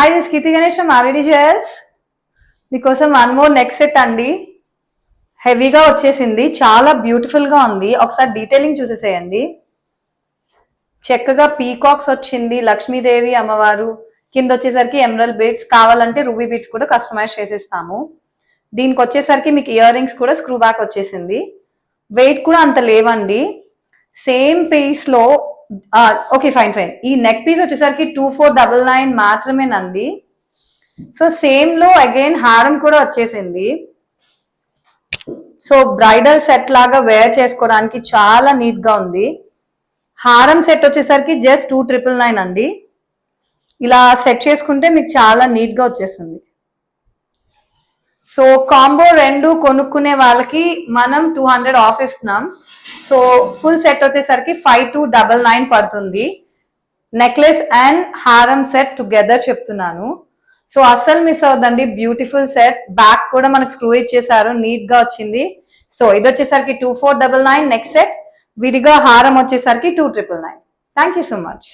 Hi this Keerthi Ganesh from RVD jewels. మీకోసం one more neck set అండి. హెవీగా వచ్చేసింది, చాలా బ్యూటిఫుల్ గా ఉంది. ఒకసారి డీటెయిలింగ్ చూసేసేయండి. చక్కగా పీకాక్స్ వచ్చింది, లక్ష్మీదేవి అమ్మవారు, కింద వచ్చేసరికి ఎమరల్ బీడ్స్, కావాలంటే రూబీ బీడ్స్ కూడా కస్టమైజ్ చేసేస్తాము. దీనికి వచ్చేసరికి మీకు ఇయర్ రింగ్స్ కూడా స్క్రూ బ్యాక్ వచ్చేసింది. వెయిట్ కూడా అంత లేవండి. సేమ్ పీస్ లో ఓకే ఫైన్ ఫైన్. ఈ నెక్ పీస్ వచ్చేసరికి 2499 మాత్రమేనండి. సో సేమ్ లో అగైన్ హారం కూడా వచ్చేసింది. సో బ్రైడల్ సెట్ లాగా వేర్ చేసుకోవడానికి చాలా నీట్ గా ఉంది. హారం సెట్ వచ్చేసరికి జస్ట్ 2999 అండి. ఇలా సెట్ చేసుకుంటే మీకు చాలా నీట్ గా వచ్చేస్తుంది. సో కాంబో రెండు కొనుక్కునే వాళ్ళకి మనం 200 ఆఫ్ ఇస్తున్నాం. సో ఫుల్ సెట్ వచ్చేసరికి 5299 పడుతుంది. నెక్లెస్ అండ్ హారం సెట్ టుగెదర్ చెప్తున్నాను. సో అస్సలు మిస్ అవుదండి, బ్యూటిఫుల్ సెట్. బ్యాక్ కూడా మనకు స్క్రూ ఇచ్చేసారు, నీట్ గా వచ్చింది. సో ఇది వచ్చేసరికి 2499 నెక్స్ట్ సెట్, విడిగా హారం వచ్చేసరికి 2999. Thank you so much.